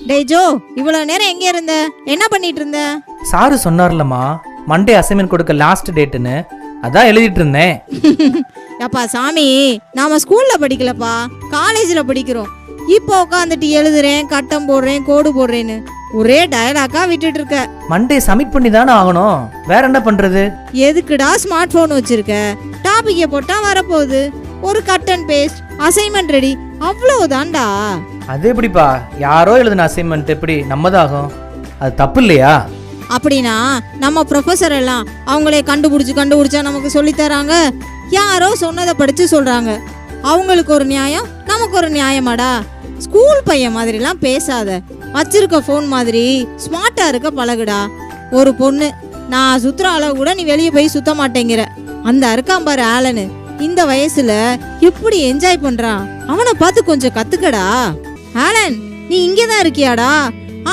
டேய் ஜோ, இவ்வளவு நேரம் எங்க இருந்த? என்ன பண்ணிட்டு இருந்த? சாரு சொன்னார்லம்மா மண்டே அசைன்மெண்ட் கொடுக்க லாஸ்ட் டேட்டுன்னு, அதான் எழுதிட்டு இருந்தேன். அப்பா சாமி, நாம ஸ்கூல்ல படிக்கலப்பா, காலேஜ்ல படிக்கிறோம். இப்போ உட்காந்துட்டு எழுதுறேன், கட்டம் போடுறேன், கோடு போடுறேன்னு ஒரே டயலாக்கா விட்டுட்டு இருக்க. மண்டே சப்மிட் பண்ணி தானே ஆகணும், வேற என்ன பண்றது? எதுக்குடா ஸ்மார்ட் போன் வச்சிருக்க? டாபிக்க போட்டா வரப்போகுது, ஒரு cut and paste, assignment ready, அவ்வளவுதான்டா. அது எப்படிப்பா, யாரோ எழுதின அசைன்மெண்ட் எப்படி நம்மதாகும்? அது தப்பு இல்லையா? அப்படின்னா நம்ம ப்ரொஃபஸர் எல்லாம் அவங்களே கண்டுபிடிச்சா நமக்கு சொல்லி தராங்க. யாரோ சொன்னதை படிச்சு சொல்றாங்க. அவங்களுக்கு ஒரு நியாயம், நமக்கு ஒரு நியாயமாடா? ஸ்கூல் பையன் மாதிரிலாம் பேசாத. வச்சிருக்க போன் மாதிரி ஸ்மார்ட்டா இருக்க பழகுடா. ஒரு பொண்ணு, நான் சுத்துற அளவு கூட நீ வெளியே போய் சுத்த மாட்டேங்கிற. அந்த இருக்கான் பாரு ஆலனு, இந்த வயசுல எப்படி என்ஜாய் பண்றான், அவனை பார்த்து கொஞ்சம் கத்துக்கடா. ஆலன், நீ இங்கேதான் இருக்கியாடா?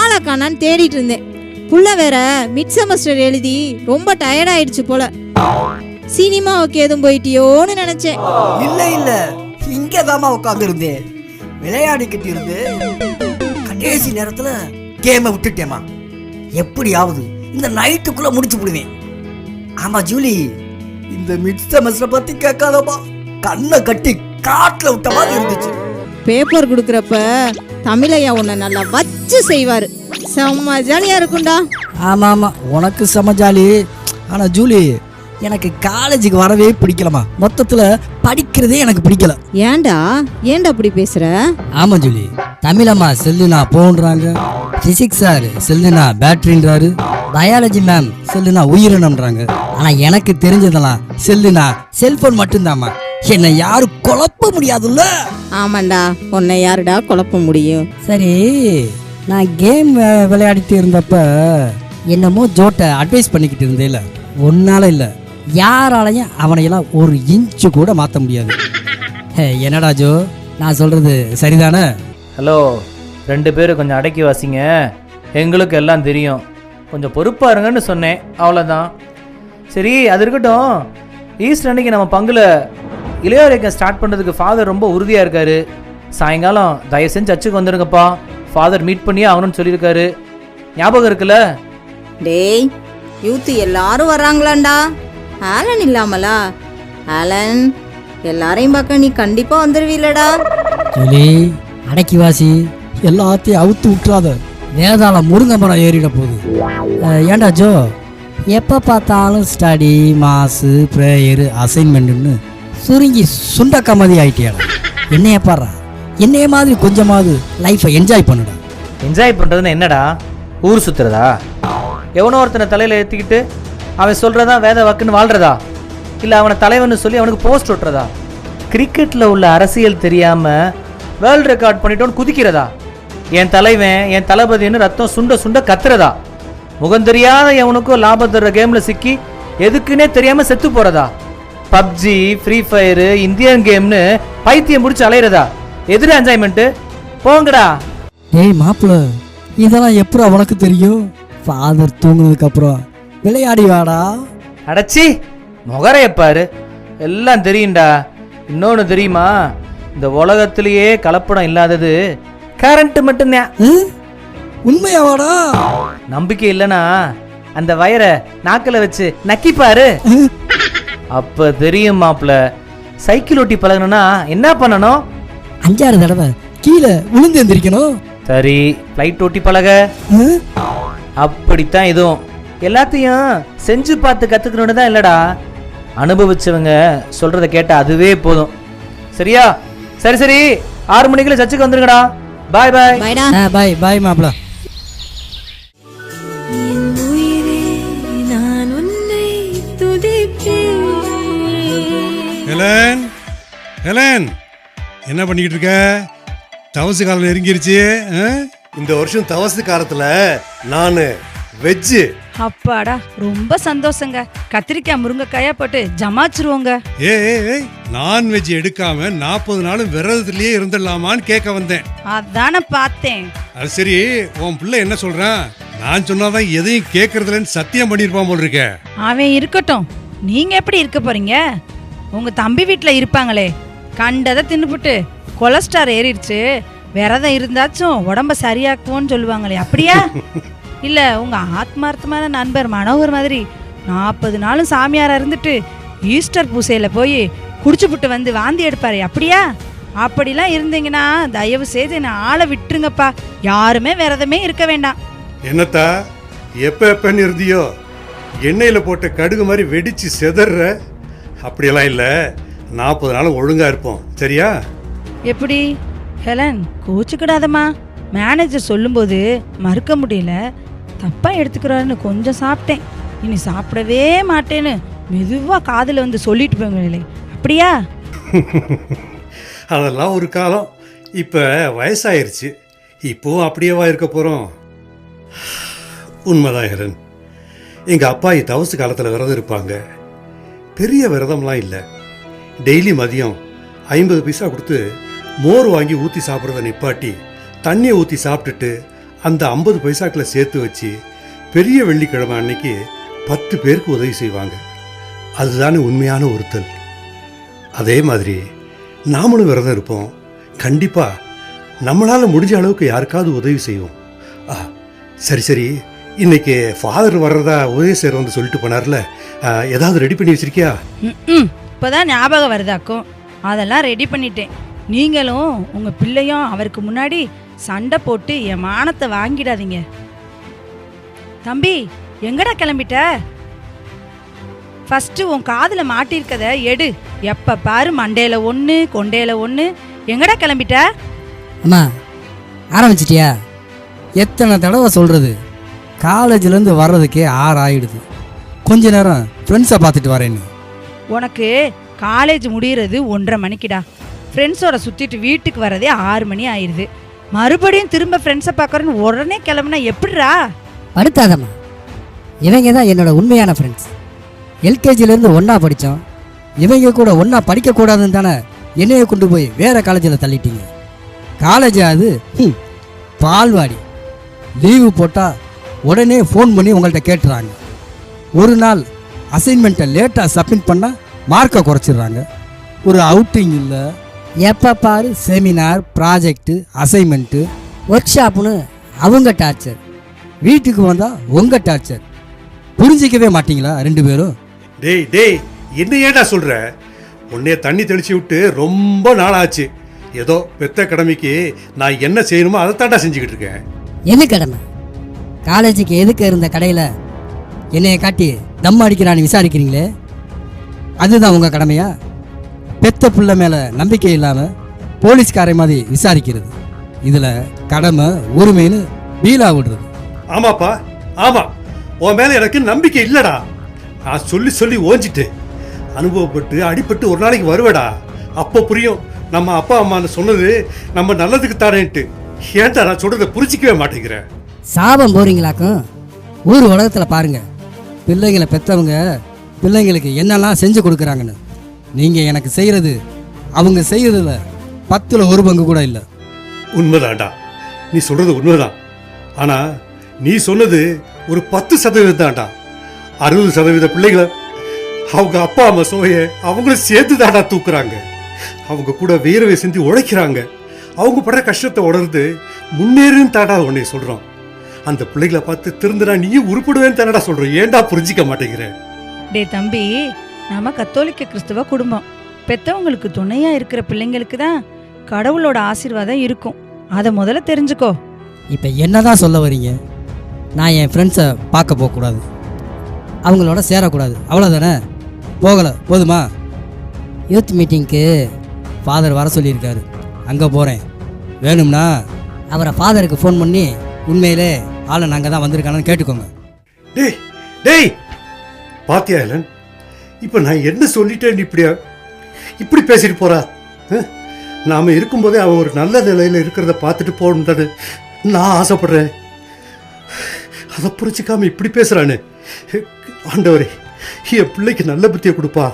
ஆளை காணான்னு தேடிட்டு இருந்தேன். புள்ள வேற மிட் செமஸ்டர் எழுதி ரொம்ப டயர்ட் ஆயிடுச்சு போல. சினிமாவுக்கு எதுவும் போயிட்டியோன்னு நினைச்சேன். இல்ல இங்கதாமா உட்கார்ந்து இருந்தேன், விளையாடிக்கிட்டு இருந்து கடைசி நேரத்துல கேமை விட்டுட்டேமா. எப்படியாவது இந்த நைட்டுக்குள்ள முடிச்சு விடுவேன். ஆமா ஜூலி, இந்த மிட் செமஸ்டர் பத்தி கேட்காதப்பா, கண்ணை கட்டி காட்டுல விட்ட மாதிரி இருந்துச்சு. பேப்பர் கொடுக்கறப்ப தமிழையா உன்னை நல்லா வச்சு செய்வாரு. செம்ம ஜாலியா இருக்கும்டா. ஆமா ஆமா, உனக்கு செம்ம ஜாலி. ஆனா ஜூலி, எனக்கு காலேஜுக்கு வரவே பிடிக்கலமா. மொத்தத்துல படிக்கிறதே எனக்கு பிடிக்கல. ஏன்டா அப்படி பேசுற? ஆமா ஜூலி, தமிழம்மா செல்லுனா போன்றாங்க, பிசிக்ஸ் சார் செல்லுனா பேட்டரின்றாரு, பயாலஜி மேம் செல்லுனா உயிரினம்ன்றாங்க. ஆனா எனக்கு தெரிஞ்சதெல்லாம் செல்லுனா செல்போன் மட்டும்தாம்மா. என்னை யாரும் குழப்ப முடியாதுல்ல? ஆமாண்டா, உன்னை யாருடா குழப்ப முடியும்? சரி, நான் கேம் விளையாடிட்டு இருந்தப்ப என்னமோ ஜோட்டை அட்வைஸ் பண்ணிக்கிட்டு இருந்தேல, ஒன்னால இல்லை யாராலையும் அவனையெல்லாம் ஒரு இன்ச்சு கூட மாற்ற முடியாது. என்னடா ஜோ, நான் சொல்றது சரிதானே? ஹலோ, 2 பேரும் கொஞ்சம் அடக்கி வாசிங்க, எங்களுக்கு எல்லாம் தெரியும், கொஞ்சம் பொறுப்பா இருங்கன்னு சொன்னேன், அவ்வளோதான். சரி, அது இருக்கட்டும். ஈஸ்டர் அன்னைக்கு நம்ம பங்குல இளையோரைக்கம் ஸ்டார்ட் பண்ணுறதுக்கு ஃபாதர் ரொம்ப உறுதியாக இருக்காரு. சாயங்காலம் தயவு செஞ்சு சர்ச்சுக்கு வந்துருங்கப்பா, ஃபாதர் மீட் பண்ணியே ஆகணும்னு சொல்லியிருக்காரு. ஞாபகம் இருக்குல்ல? டேய், யூத் எல்லாரும் வர்றாங்களாண்டா, ஆலன் இல்லாமலா? ஆலன், எல்லாரையும் பார்க்க நீ கண்டிப்பா வந்துருவீலடா. ஜூலி, அடக்கி வாசி, எல்லாத்தையும் அவுத்து விட்டுறாத, வேதாளம் முருங்கை மரம் ஏறிட போகுது. ஏண்டா ஜோ, எப்போ பார்த்தாலும் ஸ்டடி, மாசு, ப்ரேயரு, அசைன்மெண்ட்டுன்னு சுருங்கி சுண்டக்கா மாதிரி ஆயிட்டியாடா. என்னைய பாடுறா, என்னைய மாதிரி கொஞ்சமாவது லைஃப்பை என்ஜாய் பண்ணுடா. என்ஜாய் பண்ணுறதுன்னு என்னடா, ஊர் சுற்றுறதா? எவனோ ஒருத்தனை தலையில் ஏற்றிக்கிட்டு அவன் சொல்கிறதா வேத வாக்குன்னு வாழ்கிறதா? இல்லை அவனை தலைவன்னு சொல்லி அவனுக்கு போஸ்ட் விட்டுறதா? கிரிக்கெட்டில் உள்ள அரசியல் தெரியாமல் வேர்ல்டு ரெக்கார்ட் பண்ணிட்டோன்னு குதிக்கிறதா? என் தலைவன், என் தளபதினு ரத்தம் சுண்ட சுண்ட கத்துறதா? முகம் தெரியாத எவனுக்கும் லாபம் தர்ற கேமில் சிக்கி எதுக்குன்னே தெரியாமல் செத்து போகிறதா? பப்ஜி, ஃப்ரீ ஃபயரு, இந்தியன் கேம்னு பைத்தியம் முடிச்சு அலையிறதா? எதிர என்ஜாய்மெண்ட்டு? போங்கடா. ஏய் மாப்பிள்ள, இதெல்லாம் எப்படி உனக்கு தெரியும்? ஃபாதர் தூங்குனதுக்கு அப்புறம் விளையாடி வாடா. அடச்சி, முகரையப்பாரு, எல்லாம் தெரியும்டா. இன்னொன்று தெரியுமா, இந்த உலகத்திலேயே கலப்படம் இல்லாதது கரண்ட் மட்டும்தான். உண்மையாவாடா? நம்பிக்கை இல்லைனா அந்த வயரை நாக்கில் வச்சு நக்கிப்பாரு, அப்ப தெரியும் மாப்பிள்ள. சைக்கிள் ஓட்டி பழகணும்னா என்ன பண்ணணும்? 5-6 தடவை கீழே விழுந்து எந்திரிக்கணும். சரி, ஃப்ளைட் ஓட்டி பழக அப்படித்தான். இதுவும் எல்லாத்தையும் செஞ்சு பார்த்து கத்துக்கணும்னு தான் இல்லடா, அனுபவிச்சவங்க சொல்றத கேட்டா அதுவே போதும். சரியா? சரி சரி, 6 மணிக்குள்ள சர்ச்சுக்கு வந்துருங்கடா. பாய் பாய். பாய் பாய் மாப்பிள்ள. ஹெலன், ஹெலன், என்ன பண்ணிக்கிட்டு இருக்க? தவசு காலம் நெருங்கிருச்சு. இந்த வருஷம் தவசு காலத்துல நானு வெஜ்ஜு. அப்பாடா, ரொம்ப சந்தோஷங்க. கத்திரிக்காய் முருங்கைக்காயா போட்டு ஜமாச்சிருவோங்க. ஏய், நான்வெஜ் எடுக்காம 40 நாளும் விரதத்திலேயே இருந்துடலாமான்னு கேட்க வந்தேன். அதான பார்த்தேன். அது சரி, உன் பிள்ளை என்ன சொல்றான்? நான் சொன்னாதான் எதையும் கேட்கறதுலன்னு சத்தியம் பண்ணிருப்பான் போல் இருக்க. அவன் இருக்கட்டும், நீங்க எப்படி இருக்க போறீங்க? உங்க தம்பி வீட்டுல இருப்பாங்களே, கண்டதை தின்னுபுட்டு கொலஸ்ட்ரால் ஏறிடுச்சு, விரதம் இருந்தாச்சும் உடம்ப சரியாக்குவோன்னு சொல்லுவாங்களே, அப்படியா? இல்ல உங்க ஆத்மார்த்தமான நண்பர் மனோகர் மாதிரி 40 நாளும் சாமியாரா இருந்துட்டு ஈஸ்டர் பூசையில போய் குடிச்சுப்புட்டு வந்து வாந்தி எடுப்பாரு, அப்படியா? அப்படிலாம் இருந்தீங்கன்னா தயவு செய்து என்ன ஆளை விட்டுருங்கப்பா. யாருமே விரதமே இருக்க வேண்டாம். என்னத்தா எப்பன்னு இருந்தியோ எண்ணெயில போட்ட கடுகு மாதிரி வெடிச்சு செதற? அப்படியெல்லாம் இல்லை, 40 நாளும் ஒழுங்கா இருப்போம், சரியா? எப்படி ஹெலன், கோச்சுக்கிடாதம்மா. மேனேஜர் சொல்லும்போது மறுக்க முடியல, தப்பா எடுத்துக்கிறாருன்னு கொஞ்சம் சாப்பிட்டேன். இனி சாப்பிடவே மாட்டேன்னு மெதுவா காதுல வந்து சொல்லிட்டு போங்களே, அப்படியா? அதெல்லாம் ஒரு காலம். இப்போ வயசாயிருச்சு, இப்போவும் அப்படியேவா இருக்க போகிறோம்? உண்மைதான் ஹெலன். எங்கள் அப்பாயி தவசு காலத்தில் விரதம் இருப்பாங்க. பெரிய விரதம்லாம் இல்லை. டெய்லி மதியம் 50 பைசா கொடுத்து மோர் வாங்கி ஊற்றி சாப்பிட்றத நிப்பாட்டி தண்ணியை ஊற்றி சாப்பிட்டுட்டு அந்த 50 பைசாக்களை சேர்த்து வச்சு பெரிய வெள்ளிக்கிழமை அன்னைக்கு 10 பேருக்கு உதவி செய்வாங்க. அதுதானே உண்மையான ஒருத்தல். அதே மாதிரி நாமளும் விரதம் இருப்போம். கண்டிப்பாக நம்மளால் முடிஞ்ச அளவுக்கு யாருக்காவது உதவி செய்வோம். சரி சரி, இன்னைக்கு ஃபாதர் வர்றதா உதவி செய்கிற வந்து சொல்லிட்டு போனார்ல, ஏதாவது ரெடி பண்ணி வச்சிருக்கியா? இப்போதான் ஞாபகம் வருதாக்கும். அதெல்லாம் ரெடி பண்ணிட்டேன். நீங்களும் உங்க பிள்ளையும் அவருக்கு முன்னாடி சண்டை போட்டு என் மானத்தை வாங்கிடாதீங்க. தம்பி, எங்கடா கிளம்பிட்ட? ஃபர்ஸ்ட் உன் காதுல மாட்டிருக்கத எடு. எப்ப பாரு மண்டையில ஒன்று கொண்டையில ஒன்று. எங்கடா கிளம்பிட்ட? அம்மா, ஆரம்பிச்சிட்டியா? எத்தனை தடவை சொல்கிறது, காலேஜ்லேருந்து வர்றதுக்கே 6 ஆகிடுது. கொஞ்ச நேரம் ஃப்ரெண்ட்ஸை பார்த்துட்டு வரேன்னு. உனக்கு காலேஜ் முடிகிறது 1:30 மணிக்குடா. ஃப்ரெண்ட்ஸோட சுற்றிட்டு வீட்டுக்கு வரதே 6 மணி ஆயிடுது. மறுபடியும் திரும்ப ஃப்ரெண்ட்ஸை பார்க்குறேன்னு உடனே கிளம்புனா எப்படிரா? படுத்தாதம்மா, இவங்க தான் என்னோட உண்மையான ஃப்ரெண்ட்ஸ். எல்கேஜிலேருந்து ஒன்றா படித்தோம். இவங்க கூட ஒன்றா படிக்கக்கூடாதுன்னு தானே என்னையை கொண்டு போய் வேறு காலேஜில் தள்ளிட்டீங்க. காலேஜ் அது பால்வாடி. லீவு போட்டால் உடனே ஃபோன் பண்ணி உங்கள்கிட்ட கேட்டுறாங்க. ஒரு நாள் அசைன்மெண்ட்டை லேட்டாக சப்மிட் பண்ணால் மார்க்கை குறைச்சிடுறாங்க. ஒரு அவுட்டிங் இல்லை, எப்போ பாரு செமினார், ப்ராஜெக்டு, அசைன்மெண்ட்டு, ஒர்க் ஷாப்புன்னு அவங்க டார்ச்சர். வீட்டுக்கு வந்தால் உங்கள் டார்ச்சர். புரிஞ்சிக்கவே மாட்டீங்களா 2 பேரும்? டேய் டேய், என்ன ஏடா சொல்ற? உன்னைய தண்ணி தெளிச்சு விட்டு ரொம்ப நாள் ஆச்சு. ஏதோ பெத்த கடமைக்கு நான் என்ன செய்யணுமோ அதை தாண்டா செஞ்சுக்கிட்டு இருக்கேன். என்ன கடமை? காலேஜுக்கு எதுக்கு இருந்த கடையில் என்னைய காட்டி தம் அடிக்கிறான்னு விசாரிக்கிறீங்களே, அதுதான் உங்கள் கடமையா? பெத்த பிள்ளை மேலே நம்பிக்கை இல்லாமல் போலீஸ்காரை மாதிரி விசாரிக்கிறது. இதில் கடமை உரிமைன்னு பீலா விடுறது. ஆமாப்பா, ஆமா, உன் மேல எனக்கு நம்பிக்கை இல்லடா. நான் சொல்லி சொல்லி ஓஞ்சிட்டு அனுபவப்பட்டு அடிபட்டு ஒரு நாளைக்கு வருவடா. அப்போ புரியும் நம்ம அப்பா அம்மா சொன்னது நம்ம நல்லதுக்கு தானேன்ட்டு. ஏன்டா நான் சொல்றதை புரிஞ்சிக்கவே மாட்டேங்கிறேன். சாபம் போறீங்களாக்கும். ஊர் உலகத்தில் பாருங்க, பிள்ளைங்களை பெற்றவங்க பிள்ளைங்களுக்கு என்னெல்லாம் செஞ்சு கொடுக்குறாங்கன்னு. நீங்கள் எனக்கு செய்கிறது அவங்க செய்கிறதுல 10ல் 1 பங்கு கூட இல்லை. உண்மைதான்டா, நீ சொல்றது உண்மைதான். ஆனா நீ சொன்னது ஒரு 10% தான்டா. 60% பிள்ளைகளை அவங்க அப்பா அம்மா சுவைய அவங்களும் சேர்த்து தாண்டா தூக்குறாங்க. அவங்க கூட வேர்வை சிந்தி உழைக்கிறாங்க. அவங்க படுற கஷ்டத்தை உணர்ந்து முன்னேறுன்னு தாண்டா உன்னை சொல்றோம். அந்த பிள்ளைகளை பார்த்து திருந்துனா நீயும் உருப்படுவேன்னு தானடா சொல்றோம். ஏன்டா புரிஞ்சிக்க மாட்டேங்கிறேன்? டே தம்பி, நம்ம கத்தோலிக்க கிறிஸ்துவ குடும்பம். பெத்தவங்களுக்கு துணையா இருக்கிற பிள்ளைங்களுக்கு தான் கடவுளோட ஆசீர்வாதம் இருக்கும். அதை முதல்ல தெரிஞ்சுக்கோ. இப்போ என்னதான் சொல்ல வரீங்க? நான் என் ஃப்ரெண்ட்ஸை பார்க்க போகக்கூடாது, அவங்களோட சேரக்கூடாது, அவ்வளோதானே? போகலை போதுமா? யூத் மீட்டிங்க்கு ஃபாதர் வர சொல்லியிருக்காரு, அங்கே போகிறேன். வேணும்னா அவரை ஃபாதருக்கு ஃபோன் பண்ணி உண்மையிலே ஆளை நாங்கள் தான் வந்திருக்கானு கேட்டுக்கோங்க. டேய் டேய், பாத்தியா இல்லன், இப்போ நான் என்ன சொல்லிட்டேன் இப்படி பேசிட்டு போறா? நாம இருக்கும்போதே அவன் ஒரு நல்ல நிலையில இருக்கிறத பார்த்துட்டு போகணும் தானே நான் ஆசைப்படுறேன். அதை புரிஞ்சிக்காம இப்படி பேசுறானு. ஆண்டவரே, என் பிள்ளைக்கு நல்ல புத்தியை கொடுப்பா.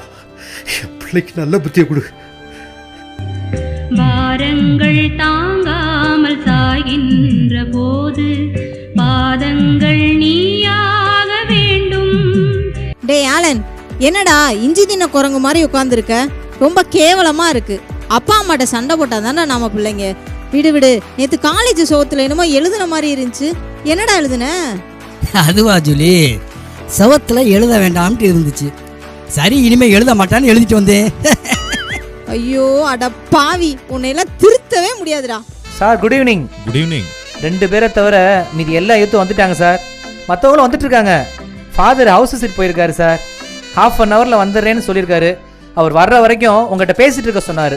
என் பிள்ளைக்கு நல்ல புத்தியை கொடு. பாரங்கள் தாங்காமல் சாகின்ற போது பாதங்கள் நீயாக வேண்டும். டேய் ஆலன், என்னடா இஞ்சி தின்ன குரங்கு மாதிரி உட்காந்துருக்க? ரொம்ப கேவலமா இருக்கு. அப்பா அம்மாட்ட சண்டை போட்டா தானே நாம பிள்ளைங்க. விடு விடு, நேத்து காலேஜ் சோத்துல என்னமோ எழுதுன மாதிரி இருந்துச்சு. என்னடா எழுதுன? அதுவா ஜூலி, செவத்துல எழுத வேண்டாம்ட்டு இருந்துச்சு. சரி இனிமே எழுத மாட்டான்னு எழுதிட்டு வந்தேன். ஐயோ அட பாவி, உன்னையெல்லாம் திருத்தவே முடியாதுடா. Sir good evening. Good evening. 2 பேரை தவிர மீதி எல்லா யூத்தும் வந்துட்டாங்க சார். மற்றவங்களும் வந்துட்டு இருக்காங்க. ஃபாதர் ஹவுஸ் விசிட் போயிருக்காரு சார். ½ அன் ஹவரில் வந்துடுறேன்னு சொல்லியிருக்காரு. அவர் வர்ற வரைக்கும் உங்கள்கிட்ட பேசிட்டு இருக்க சொன்னார்.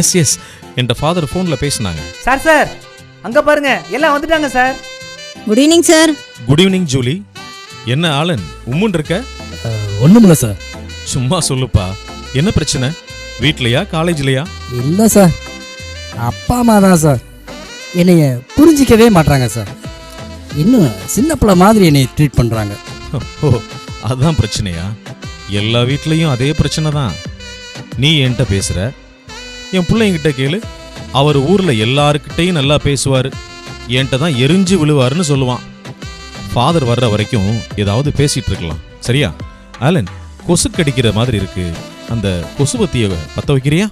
எஸ் என் ஃபாதர் ஃபோனில் பேசினாங்க. சார் அங்கே பாருங்க, எல்லாம் வந்துட்டாங்க sir. Good evening sir. Good evening Julie. என்ன ஆலன் உம்முன் இருக்க? ஒண்ணுமில்ல சார். சும்மா சொல்லுப்பா, என்ன பிரச்சனை? வீட்லையா காலேஜ்லையா? இல்லை சார், அப்பா அம்மா தான் சார் என்னைய புரிஞ்சிக்கவே மாட்டாங்க சார். இன்னும் சின்ன பிள்ளை மாதிரி என்னை ட்ரீட் பண்ணுறாங்க. ஓ அதான் பிரச்சனையா? எல்லா வீட்லேயும் அதே பிரச்சனை தான். நீ என்கிட்ட பேசுகிற, என் பிள்ளைங்கிட்ட கேளு. அவர் ஊரில் எல்லாருக்கிட்டையும் நல்லா பேசுவார், என்கிட்ட தான் எரிஞ்சு விழுவாருன்னு சொல்லுவான். ஃபாதர் வர்ற வரைக்கும் ஏதாவது பேசிட்டு இருக்கலாம். சரியா? ஆலன், கொசு கடிக்கிற மாதிரி இருக்கு, அந்த கொசுபத்தியை பற்ற வைக்கிறியா?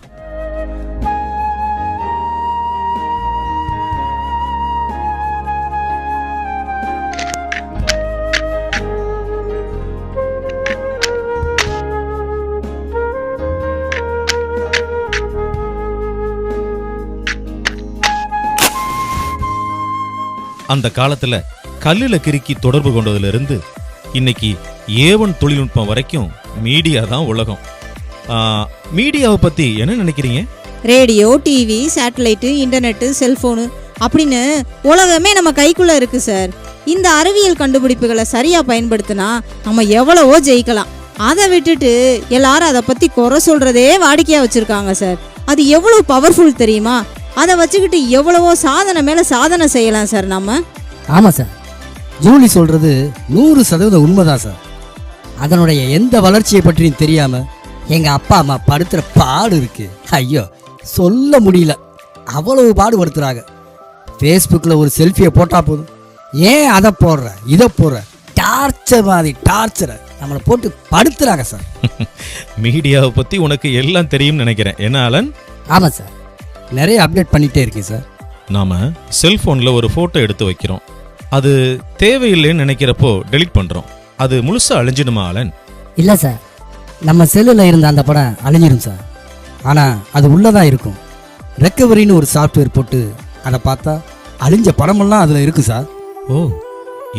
அந்த காலத்துல கல்லுல கிறுக்கி தொடர்பு கொண்டதுல இருந்து இன்னைக்கு ஏவன் தொழில்நுட்பம் வரைக்கும் மீடியா தான் உலகம். மீடியாவை பத்தி என்ன நினைக்கிறீங்க? Radio, TV, satellite, internet, cellphone அப்படின்னு உலகமே நம்ம கைக்குள்ள இருக்கு சார். இந்த அறிவியல் கண்டுபிடிப்புகளை சரியா பயன்படுத்தினா நம்ம எவ்வளவோ ஜெயிக்கலாம். அதை விட்டுட்டு எல்லாரும் அதை பத்தி குறை சொல்றதே வாடிக்கையா வச்சிருக்காங்க சார். அது எவ்வளவு பவர்ஃபுல் தெரியுமா? அதை வச்சுக்கிட்டு எவ்வளவோ சாதனை மேல சாதனை செய்யலாம் சார் நம்ம. ஆமாம் சார், ஜூலி சொல்கிறது 100% உண்மைதான் சார். அதனுடைய எந்த வளர்ச்சியை பற்றியும் தெரியாமல் எங்கள் அப்பா அம்மா படுத்துகிற பாடு இருக்கு. ஐயோ சொல்ல முடியல, அவ்வளவு பாடுபடுத்துகிறாங்க. ஃபேஸ்புக்கில் ஒரு செல்ஃபியை போட்டால் போதும், ஏன் அதை போடுற இதை போடுற, டார்ச்சர் மாதிரி டார்ச்சரை நம்மளை போட்டு படுத்துறாங்க சார். மீடியாவை பத்தி உனக்கு எல்லாம் தெரியும்னு நினைக்கிறேன். என்ன ஆலன்? ஆமாம் சார், நிறைய அப்டேட் பண்ணிகிட்டே இருக்கேன் சார். நாம செல்போன்ல ஒரு போட்டோ எடுத்து வைக்கிறோம், அது தேவையில்லைன்னு நினைக்கிறப்போ டெலீட் பண்றோம். அது முழுசா அழிஞ்சிடுமா ஆலன்? இல்லை சார், நம்ம செல்லில் இருந்த அந்த படம் அழிஞ்சிடும் சார். ஆனால் அது உள்ளதான் இருக்கும். ரெக்கவரின்னு ஒரு சாஃப்ட்வேர் போட்டு அதை பார்த்தா அழிஞ்ச படமெல்லாம் அதில் இருக்கு சார். ஓ,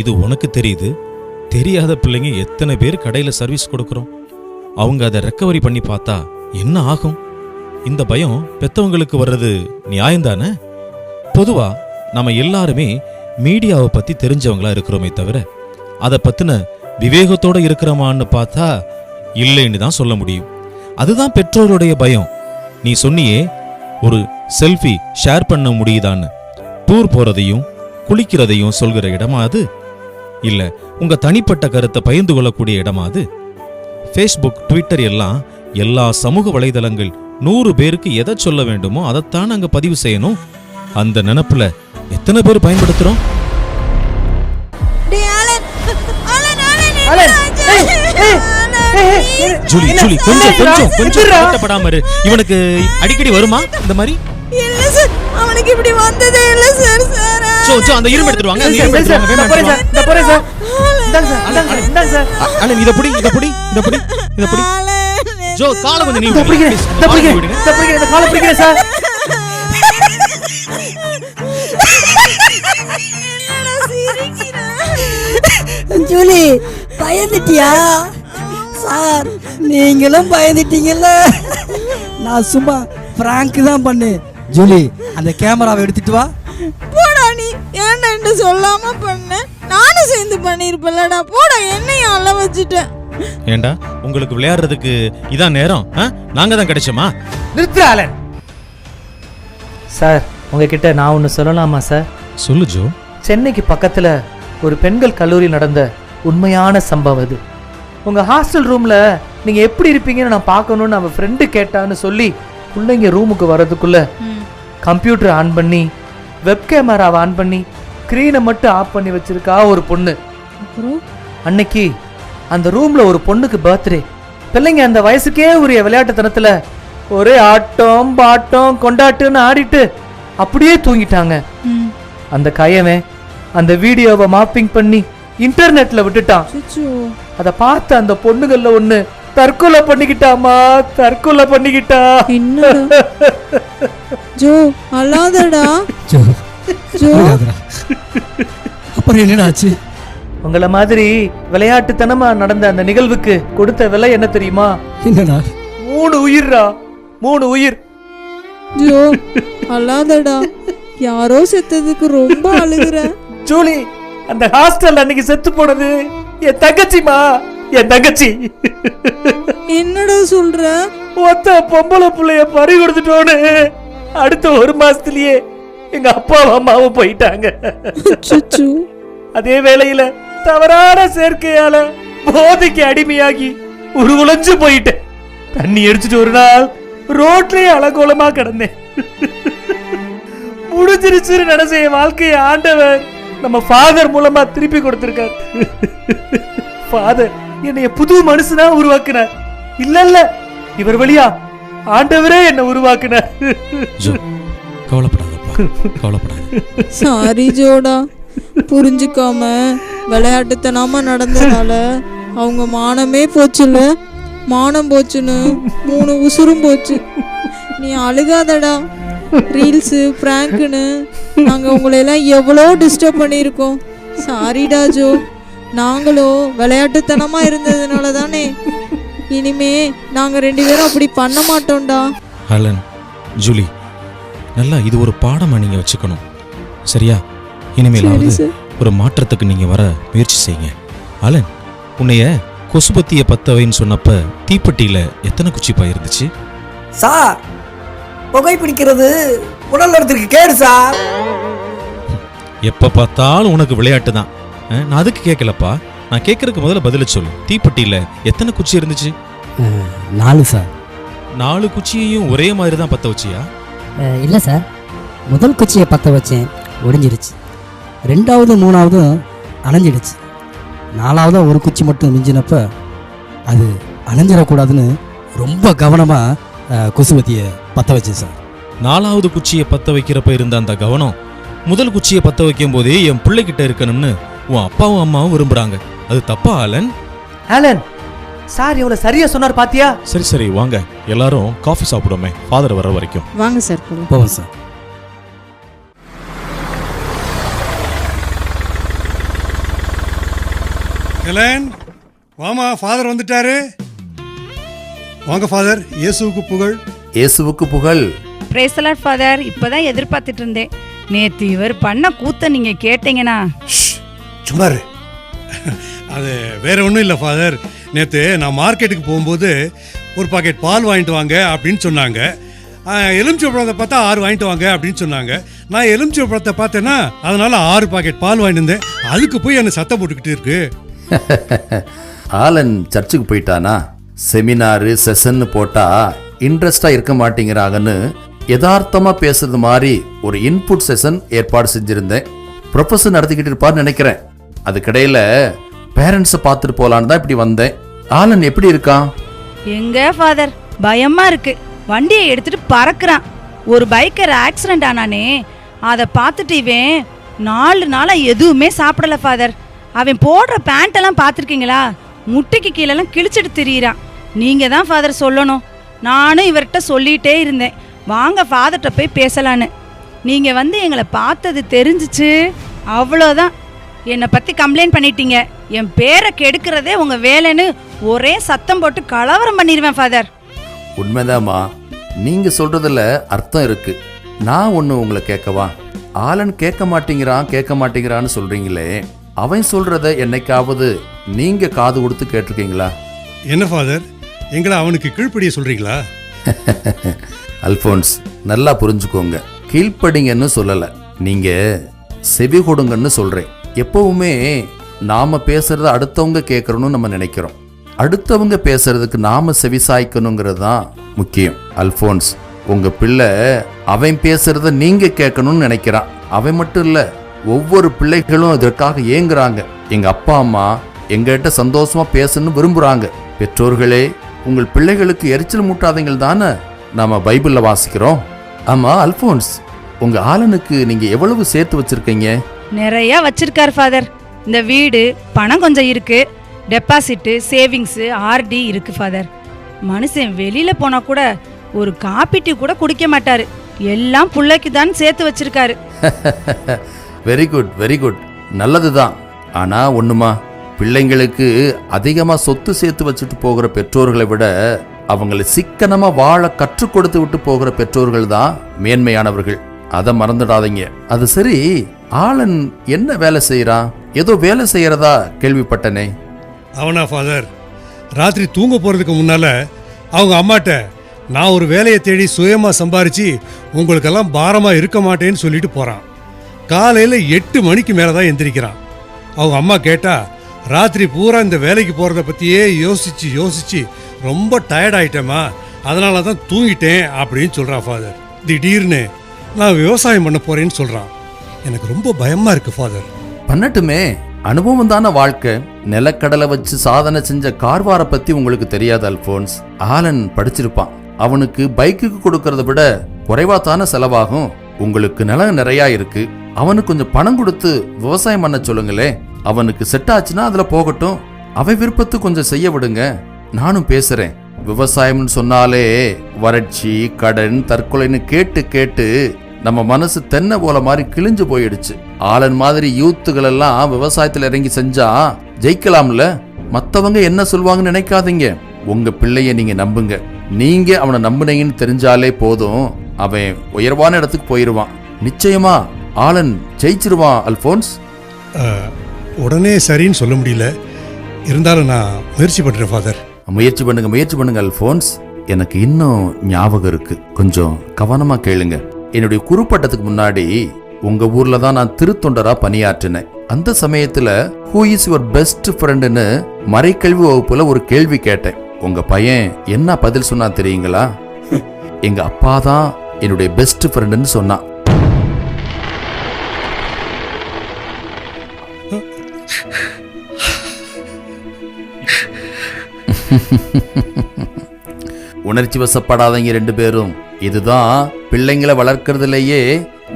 இது உனக்கு தெரியுது. தெரியாத பிள்ளைங்க எத்தனை பேர் கடையில் சர்வீஸ் கொடுக்குறோம். அவங்க அதை ரெக்கவரி பண்ணி பார்த்தா என்ன ஆகும்? இந்த பயம் பெத்தவங்களுக்கு வர்றது நியாயம்தானே? பொதுவா நம்ம எல்லாருமே மீடியாவை பத்தி தெரிஞ்சவங்களா இருக்கிறோமே தவிர அதை பத்தின விவேகத்தோட இருக்கிறோமான்னு பார்த்தா இல்லைன்னு தான் சொல்ல முடியும். அதுதான் பெற்றோருடைய பயம். நீ சொன்னியே ஒரு செல்ஃபி ஷேர் பண்ண முடியுதான்னு. டூர் போறதையும் குளிக்கிறதையும் சொல்கிற இடமா அது? இல்ல உங்க தனிப்பட்ட கருத்தை பகிர்ந்து கொள்ளக்கூடிய இடமா அது? ஃபேஸ்புக், ட்விட்டர் எல்லாம் எல்லா சமூக வலைதளங்கள் 100 பேருக்கு எதை சொல்ல வேண்டுமோ அதைத்தான் அங்க பதிவு செய்யணும். அந்த நினைப்புல எத்தனை பேர் பயன்படுத்துறோம்? ஜூலி ஜூலி கொஞ்சம் கொஞ்சம் கொஞ்சம் கட்டப்படாம இரு. இவனுக்கு அடிக்கடி வருமா இந்த மாதிரி? இல்ல சார், அவனுக்கு இப்படி வந்ததே இல்ல சார். அந்த இரும்பு எடுத்துருவாங்க. அந்த இரும்பு எடுத்துருவாங்க. இந்த போறேன் சார். இந்தாங்க சார். அண்ணன் இத புடி இத புடி இத புடி இத புடி. ஜோ காலை கொஞ்சம் நீ பிடிக்கிறேன். இந்த காலை பிடிக்கிறேன் சார். Julie பயந்துட்டியா sir? நீங்களும் பயந்துட்டீங்கல்ல. நான் சும்மா பிராங்க் தான் பண்ணேன். ஜூலி அந்த கேமராவை எடுத்துட்டு வா. போடா, நீ ஏன்டா என்று சொல்லாம பண்ண? நானும் சேர்ந்து பண்ணிருப்பலடா. போடா, என்னையும் அள்ள வச்சுட்டேன். ஏண்டா உங்களுக்கு விளையாடுறதுக்கு இதான் நேரம்? நாங்க தான் கிடைச்சோமா? நிறுத்துறாளே சார். உங்ககிட்ட நான் ஒன்று சொல்லலாமா சார்? சொல்லு ஜோ. சென்னைக்கு பக்கத்தில் ஒரு பெண்கள் கல்லூரி நடந்த உண்மையான சம்பவம் இது. உங்கள் ஹாஸ்டல் ரூமில் நீங்கள் எப்படி இருப்பீங்கன்னு நான் பார்க்கணுன்னு அவன் ஃப்ரெண்டு கேட்டான்னு சொல்லி பிள்ளைங்க ரூமுக்கு வர்றதுக்குள்ள கம்ப்யூட்டர் ஆன் பண்ணி வெப் கேமராவை ஆன் பண்ணி ஸ்க்ரீனை மட்டும் ஆஃப் பண்ணி வச்சிருக்கா ஒரு பொண்ணு. அன்னைக்கு அந்த ரூமில் ஒரு பொண்ணுக்கு பர்த்டே. பிள்ளைங்க அந்த வயசுக்கே உரிய விளையாட்டுத்தனத்தில் ஒரே ஆட்டம் பாட்டம் கொண்டாட்டுன்னு ஆடிட்டு அப்படியே தூங்கிட்டாங்க. ம். அந்த கையவன் அந்த வீடியோவை மாப்பிங் பண்ணி இன்டர்நெட்ல விட்டுட்டான். அச்சச்சோ. அத பார்த்த அந்த பொண்ணுகள்ல ஒண்ணு தற்கொலை பண்ணிக்கிட்டாமா, தற்கொலை பண்ணிக்கிட்டா. என்னடா ஜோ, அழாதடா ஜோ ஜோ. அழாதடா. அப்புறம் என்னடா ஆச்சு? உங்கள மாதிரி விளையாட்டுத்தனமா நடந்த அந்த நிகழ்வுக்கு கொடுத்த விலை என்ன தெரியுமா? என்னடா? 3 உயிர்ரா, 3 உயிர். ஜோ, அழாதடா. யாரோ செத்ததுக்கு ரொம்ப அழுகுற. ஜூலி, அந்த ஹாஸ்டல் அன்னைக்கு செத்து போனது என் தங்கச்சிமா, என் தங்கச்சி. என்னடா சொல்ற? ஒத்த பொம்பளை புள்ளைய பறி கொடுத்துட்டோன்னு அடுத்த 1 மாசத்துலயே எங்க அப்பாவும் அம்மாவும் போயிட்டாங்க. அச்சச்சோ. அதே வேளையில தவறான சேர்க்கையால போதைக்கு அடிமையாகி உருகுலைஞ்சு போயிட்டேன். தண்ணி அடிச்சுட்டு ஒரு நாள் ரோட்லயே அலங்கோலமா கிடந்தேன். முடிஞ்சிருச்சு நினைச்ச என் வாழ்க்கையை ஆண்டவர் நம்ம ஃபாதர் மூலமா திருப்பி கொடுத்திருக்கார். ஃபாதர் என்னைய புது மனுஷனா உருவாக்குனார். இல்ல இவர் வழியா ஆண்டவரே என்ன உருவாக்குனார். ஜோ, கவலைப்படாதப்பா, கவலைப்படாத. சாரி ஜோடா. புரிஞ்சுக்காம விளையாட்டுத்தனமா நடந்ததால அவங்க மானமே போச்சுல. மானம் போச்சுன்னு 3 உசுரும் போச்சு. நீ அழுகாதடா. ரீல்ஸு பிராங்க்னு நாங்கள் உங்களையெல்லாம் எவ்வளோ டிஸ்டர்ப் பண்ணியிருக்கோம். சாரிடா ஜோ. நாங்களும் விளையாட்டுத்தனமாக இருந்ததுனால தானே. இனிமே நாங்கள் 2 பேரும் அப்படி பண்ண மாட்டோம்டா. அலன், ஜூலி, நல்லா இது ஒரு பாடமா நீங்க வச்சுக்கணும், சரியா? இனிமேலாவது சரி, ஒரு மாற்றத்துக்கு நீங்க வர முயற்சி செய்யுங்க. அலன், உன்னைய கொசுபத்திய பத்தவைன்னு சொன்னப்ப தீப்பெட்டியில எத்தனை குச்சிப்பா இருந்துச்சு? சார், புகை பிடிக்கிறது உடல் நலத்திற்கு கேடு சார். எப்ப பார்த்தாலும் உனக்கு விளையாட்டு தான். நான் அதுக்கு கேட்கலப்பா. நான் கேட்கறதுக்கு முதல்ல பதில சொல்லு. தீப்பெட்டியில எத்தனை குச்சி இருந்துச்சு? 4 சார். 4 குச்சியையும் ஒரே மாதிரி தான் பத்த வச்சியா? இல்லை சார், முதல் குச்சியை பற்ற வச்சேன், ஒடிஞ்சிருச்சு. 2வது 3வது அணைஞ்சிடுச்சு. 4வது ஒரு குச்சி மட்டும் மிஞ்சினப்ப அது அணைஞ்சிடக்கூடாதுன்னு ரொம்ப கவனமாக கொசுவத்தியை பற்ற வச்சேன் சார். 4வது குச்சியை பத்த வைக்கிறப்ப இருந்த அந்த கவனம் முதல் குச்சியை பத்த வைக்கும் போதே என் பிள்ளைகிட்ட இருக்கணும்னு உன் அப்பாவும் அம்மாவும் விரும்புறாங்க. அது தப்பா ஆலன்? ஆலன், சார் எவ்வளவு சரியா சொன்னார் பாத்தியா? சரி சரி, வாங்க எல்லாரும் காஃபி சாப்பிடுமே, ஃபாதர் வர வரைக்கும். வாங்க சார் போலாம். போவோம் சார். ஹெலன், வாமா, ஃபாதர் வந்துட்டாரு. வாங்க ஃபாதர். இயேசுவுக்கு புகழ். இயேசுவுக்கு புகழ். Praise the Lord father. இப்பதான் எதிர்பார்த்துட்டு இருந்தேன். நேத்து இவர் பண்ண கூத்த நீங்க கேட்டீங்கன்னா. சும்மா இரு. அது வேற ஒன்றும் இல்லை ஃபாதர். நேற்று நான் மார்க்கெட்டுக்கு போகும்போது ஒரு பாக்கெட் பால் வாங்கிட்டு வாங்க அப்படின்னு சொன்னாங்க. எலுமிச்சை பழத்தை பார்த்தா 6 வாங்கிட்டு வாங்க அப்படின்னு சொன்னாங்க. நான் எலுமிச்சை பழத்தை பார்த்தேன்னா அதனால 6 பாக்கெட் பால் வாங்கிட்டு இருந்தேன். அதுக்கு போய் என்னை சத்தம் போட்டுக்கிட்டு இருக்கு. ஆலன் சர்ச்சுக்கு போயிட்டானா? செமினாரு செஷன்னு போட்டா இன்ட்ரெஸ்டா இருக்க மாட்டேங்கிறாங்கன்னு யதார்த்தமா பேசுறது மாதிரி ஒரு இன்புட் செஷன் ஏற்பாடு செஞ்சிருந்தேன். ப்ரொஃபஸர் நடத்திக்கிட்டு இருப்பார்னு நினைக்கிறேன். அதுக்கிடையில பேரண்ட்ஸை பார்த்துட்டு போலான்னு தான் இப்படி வந்தேன். ஆலன் எப்படி இருக்கான்? எங்க ஃபாதர், பயமா இருக்கு. வண்டியை எடுத்துட்டு பறக்குறான். ஒரு பைக்கர் ஆக்சிடென்ட் ஆனானே, அதை பார்த்துட்டு இவன் 4 நாளா எதுவுமே சாப்பிடல ஃபாதர். அவன் போடுற பேண்ட் எல்லாம் பார்த்துருக்கீங்களா? முட்டைக்கு கீழெல்லாம் கிழிச்சிட்டு திரியிறான். நீங்க தான் ஃபாதர் சொல்லணும். நானும் இவர்கிட்ட சொல்லிட்டே இருந்தேன், வாங்க ஃபாதர்கிட்ட போய் பேசலான்னு. நீங்க வந்து எங்களை பார்த்தது தெரிஞ்சிச்சு, அவ்வளோதான். என்னை பற்றி கம்ப்ளைண்ட் பண்ணிட்டீங்க. என் பேரை கெடுக்கிறதே உங்கள் வேலைன்னு ஒரே சத்தம் போட்டு கலவரம் பண்ணிடுவேன் ஃபாதர். உண்மைதாம்மா, நீங்க சொல்றதுல அர்த்தம் இருக்கு. நான் ஒன்று உங்களை கேட்கவா? ஆலன் கேட்க மாட்டேங்கிறான்னு சொல்றீங்களே, அவன் சொல்றத என்னைக்காவது நீங்க காது கொடுத்து கேட்டிருக்கீங்களா? என்ன ஃபாதர், எங்களை அவனுக்கு கீழ்ப்படிய சொல்றீங்களா? அல்போன்ஸ், நல்லா புரிஞ்சுக்கோங்க. கீழ்ப்படிங்கன்னு சொல்லல, நீங்க செவி கொடுங்கன்னு சொல்றேன். எப்பவுமே நாம பேசுறத அடுத்தவங்க கேட்கறோம்னு நம்ம நினைக்கிறோம். அடுத்தவங்க பேசுறதுக்கு நாம செவி சாய்க்கணுங்கிறது தான் முக்கியம். அல்போன்ஸ், உங்க பிள்ளை அவன் பேசுறத நீங்க கேட்கணும்னு நினைக்கிறான். அவன் மட்டும் இல்ல, ஒவ்வொரு பிள்ளைகளும் இதற்காக ஏங்குறாங்க. எங்க அப்பா அம்மா எங்ககிட்ட சந்தோஷமா பேசணும்னு விரும்புறாங்க. பெற்றோர்களே, உங்கள் பிள்ளைகளுக்கு எரிச்சல் மூட்டாதீங்கள் தானே நாம பைபிள்ல வாசிக்கிறோம். ஆமா அல்போன்ஸ், உங்க ஆலனுக்கு நீங்க எவ்வளவு சேர்த்து வச்சிருக்கீங்க? நிறைய வச்சிருக்காரு ஃபாதர். இந்த வீடு, பணம் கொஞ்சம் இருக்கு, டெபாசிட்டு, சேவிங்ஸு, ஆர்டி இருக்கு ஃபாதர். மனுஷன் வெளியில போனா கூட ஒரு காப்பி டீ கூட குடிக்க மாட்டாரு. எல்லாம் புள்ளைக்கு தான் சேர்த்து வச்சிருக்காரு. Very good, very good. நல்லதுதான். ஆனா ஒண்ணுமா, பிள்ளைங்களுக்கு அதிகமா சொத்து சேர்த்து வச்சுட்டு போகிற பெற்றோர்களை விட அவங்களை சிக்கனமா வாழ கற்றுக் கொடுத்து விட்டு போகிற பெற்றோர்கள் தான் மேன்மையானவர்கள். அதை மறந்துடாதீங்க. அது சரி, ஆலன் என்ன வேலை செய்யறான்? ஏதோ வேலை செய்யறதா கேள்விப்பட்டனே. அவனா ஃபாதர், ராத்திரி தூங்க போகிறதுக்கு முன்னால் அவங்க அம்மாட்ட நான் ஒரு வேலையை தேடி சுயமாக சம்பாரித்து உங்களுக்கெல்லாம் பாரமாக இருக்க மாட்டேன்னு சொல்லிட்டு போகிறான். காலையில் 8 மணிக்கு மேலே தான் எந்திரிக்கிறான். அவங்க அம்மா கேட்டால் ராத்திரி பூரா இந்த வேலைக்கு போகிறத பற்றியே யோசித்து ரொம்ப டயர்ட் ஆகிட்டேம்மா, அதனால தான் தூங்கிட்டேன் அப்படின்னு சொல்கிறான் ஃபாதர். திடீர்னு நான் விவசாயம் பண்ண போகிறேன்னு சொல்கிறான். எனக்கு ரொம்ப பயமாக இருக்குது ஃபாதர். பண்ணட்டுமே, அனுபவம் தானே வாழ்க்கை. நிலக்கடலை வச்சு சாதனை செஞ்ச கார்வார பத்தி உங்களுக்கு தெரியாது அல்போன்ஸ். ஆலன் படிச்சிருப்பான். அவனுக்கு பைக்குக்கு கொடுக்கறத விட குறைவா தானே செலவாகும். உங்களுக்கு நிலம் நிறைய இருக்கு. அவனுக்கு கொஞ்சம் பணம் கொடுத்து விவசாயம் பண்ண சொல்லுங்களே. அவனுக்கு செட் ஆச்சுன்னா அதுல போகட்டும். அவன் விருப்பத்து கொஞ்சம் செய்ய விடுங்க. நானும் பேசுறேன். விவசாயம்னு சொன்னாலே வறட்சி, கடன், தற்கொலைன்னு கேட்டு கேட்டு நம்ம மனசு தென்னை போல மாதிரி கிழிஞ்சு போயிடுச்சு. ஆலன் மாதிரி யூத்துகள் எல்லாம் விவசாயத்துல இறங்கி செஞ்சா ஜெயிக்கலாம்ல. மத்தவங்க என்ன சொல்லுவாங்கன்னு நினைக்காதீங்க. உங்க பிள்ளைய நீங்க நம்புங்க. நீங்க அவனை நம்புனீங்கன்னு தெரிஞ்சாலே போதும், அவன் உயர்வான இடத்துக்கு போயிருவான். நிச்சயமா ஆலன் ஜெயிச்சிருவான் அல்போன்ஸ். உடனே சரின்னு சொல்ல முடியல, இருந்தாலும் நான் முயற்சி பண்ணுறேன் ஃபாதர். முயற்சி பண்ணுங்க அல்போன்ஸ். எனக்கு இன்னும் ஞாபகம் இருக்கு, கொஞ்சம் கவனமா கேளுங்க. என்னுடைய குறுப்பட்டத்துக்கு முன்னாடி உங்க ஊர்ல தான் நான் திருத்தொண்டரா பணியாற்றினேன். அந்த சமயத்துல ஹூ இஸ் யுவர் பெஸ்ட் ஃப்ரெண்டுன்னு மறைக்கல்வி வகுப்புல ஒரு கேள்வி கேட்டேன். உங்க பையன் என்ன பதில் சொன்னா தெரியுங்களா? எங்க அப்பா தான் என்னுடைய பெஸ்ட் ஃப்ரெண்டுன்னு சொன்னான். உணர்ச்சி வசப்படாதீங்க 2 பேரும். இதுதான் பிள்ளைங்களை வளர்க்கறதுலயே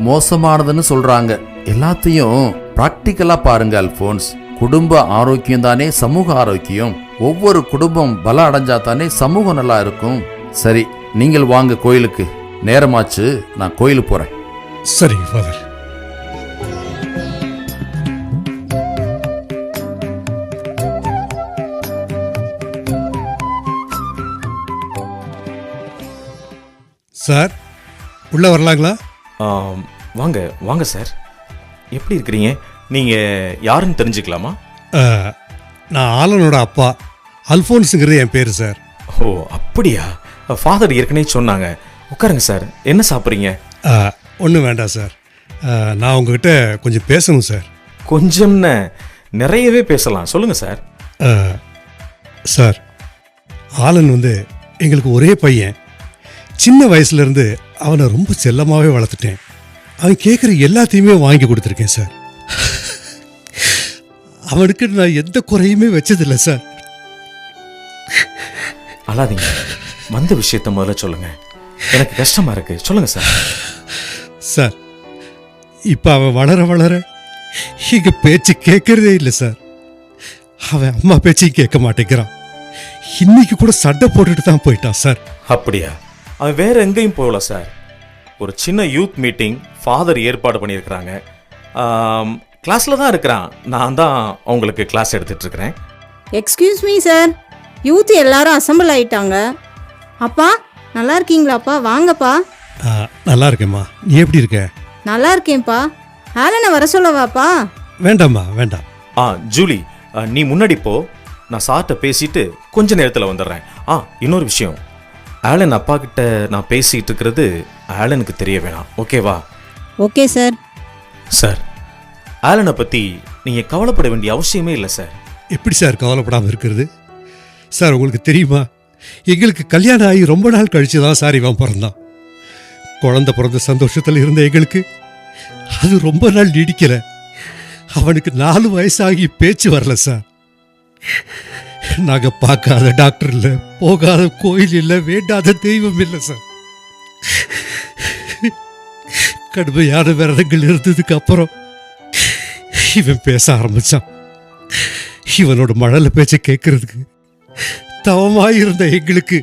மோசமானதுன்னு சொல்றாங்க. எல்லாத்தையும் பிராக்டிக்கலா பாருங்க அல்போன்ஸ். குடும்ப ஆரோக்கியம் தானே சமூக ஆரோக்கியம். ஒவ்வொரு குடும்பம் பலம் அடைஞ்சா தானே சமூகம் நல்லா இருக்கும். சரி, நீங்கள் வாங்க கோயிலுக்கு. நேரமாச்சு, நான் கோயிலுக்கு போறேன். சரிங்க ஃபாதர். சார், உள்ள வரலாங்களா? வாங்க வாங்க சார். எப்படி இருக்கிறீங்க? நீங்கள் யாருன்னு தெரிஞ்சுக்கலாமா? நான் ஆலனோட அப்பா, அல்போன்ஸுங்கிறது என் பேர் சார். ஓ அப்படியா? ஃபாதர் ஏற்கனவே சொன்னாங்க. உட்காருங்க சார். என்ன சாப்பிட்றீங்க? ஒன்றும் வேண்டாம் சார். நான் உங்ககிட்ட கொஞ்சம் பேசணும் சார். கொஞ்சம்னு நிறையவே பேசலாம், சொல்லுங்கள் சார். சார், ஆலன் எங்களுக்கு ஒரே பையன். சின்ன வயசுலேருந்து அவனை ரொம்ப செல்லமாகவே வளர்த்துட்டேன். அவன் கேட்குற எல்லாத்தையுமே வாங்கி கொடுத்துருக்கேன் சார். அவனுக்கு நான் எந்த குறையுமே வச்சதில்லை சார். அழாதீங்க. வந்த விஷயத்த முதல்ல சொல்லுங்க. எனக்கு கஷ்டமா இருக்கு, சொல்லுங்க சார். சார், இப்போ அவன் வளர வளர எங்க பேச்சு கேட்கறதே இல்லை சார். அவன் அம்மா பேச்சையும் கேட்க மாட்டேங்கிறான். இன்னைக்கு கூட சண்டை போட்டுட்டு தான் போயிட்டான் சார். அப்படியா? அவன் வேற எங்கேயும் போகல சார். ஒரு சின்ன யூத் மீட்டிங் ஃபாதர் ஏற்பாடு பண்ணியிருக்கிறாங்க. கிளாஸில் தான் இருக்கிறான். நான் தான் அவங்களுக்கு கிளாஸ் எடுத்துட்டு இருக்கிறேன். எக்ஸ்கியூஸ் மீ சார், யூத் எல்லாரும் அசம்பிள் ஆயிட்டாங்க. அப்பா நல்லா இருக்கீங்களாப்பா? வாங்கப்பா. நல்லா இருக்கேம்மா, நீ எப்படி இருக்க? நல்லா இருக்கேன்ப்பா. ஆலனை வர சொல்லவாப்பா? வேண்டாம்மா, வேண்டாம். ஜூலி, நீ முன்னாடி போ. நான் சார்கிட்ட பேசிட்டு கொஞ்ச நேரத்தில் வந்துடுறேன். இன்னொரு விஷயம், ஆலன் அப்பா கிட்ட நான் பேசிட்டு இருக்கிறது ஆலனுக்கு தெரிய வேணாம், ஓகேவா? Okay sir. சார், ஆலனை பற்றி நீங்கள் கவலைப்பட வேண்டிய அவசியமே இல்லை சார். எப்படி சார் கவலைப்படாமல் இருக்கிறது? சார், உங்களுக்கு தெரியுமா, எங்களுக்கு கல்யாணம் ஆகி ரொம்ப நாள் கழிச்சு தான் சார் இவன் பிறந்தான். குழந்தை பிறந்த சந்தோஷத்தில் இருந்த எங்களுக்கு அது ரொம்ப நாள் நீடிக்கல. அவனுக்கு 4 வயசாகி பேச்சு வரல சார். நாங்கள் பார்க்காத டாக்டர் இல்லை, போகாத கோயில் இல்லை, வேண்டாத தெய்வம் இல்லை சார். கடுமையான விரதங்கள் இருந்ததுக்கு அப்புறம் இவன் பேச ஆரம்பிச்சான். இவனோட மழலை பேச்ச கேட்கறதுக்கு தவமாயிருந்த எங்களுக்கு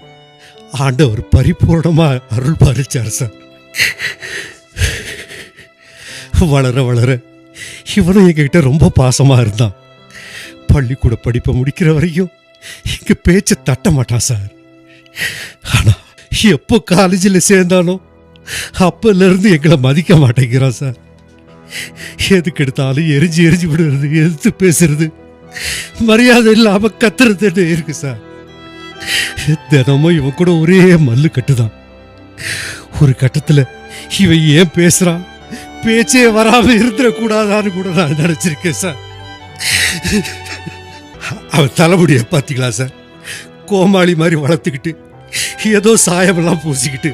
ஆண்டவர் பரிபூர்ணமா அருள் பாலிச்சார் சார். வளர வளர இவனும் எங்ககிட்ட ரொம்ப பாசமா இருந்தான். பள்ளிக்கூட படிப்பை முடிக்கிற வரைக்கும் எங்க பேச்ச தட்ட மாட்டான் சார். ஆனா எப்போ காலேஜில் சேர்ந்தானோ அப்பல இருந்து எங்களை மதிக்க மாட்டேங்கிறான் சார். எதுக்கு எடுத்தாலும் எரிஞ்சு எரிஞ்சு விடுறது, எதிர்த்து பேசுறது, மரியாதை இல்லாம கத்துறது இருக்கு சார். தினமும் இவன் கூட ஒரே மல்லு கட்டுதான். ஒரு கட்டத்துல இவன் ஏன் பேசுறான், பேச்சே வராம இருந்துடக்கூடாதான்னு கூட நான் நினைச்சிருக்கேன் சார். அவன் தலைமுடிய பாத்தீங்களா சார், கோமாளி மாதிரி வளர்த்துக்கிட்டு ஏதோ சாயமெல்லாம் பூசிக்கிட்டு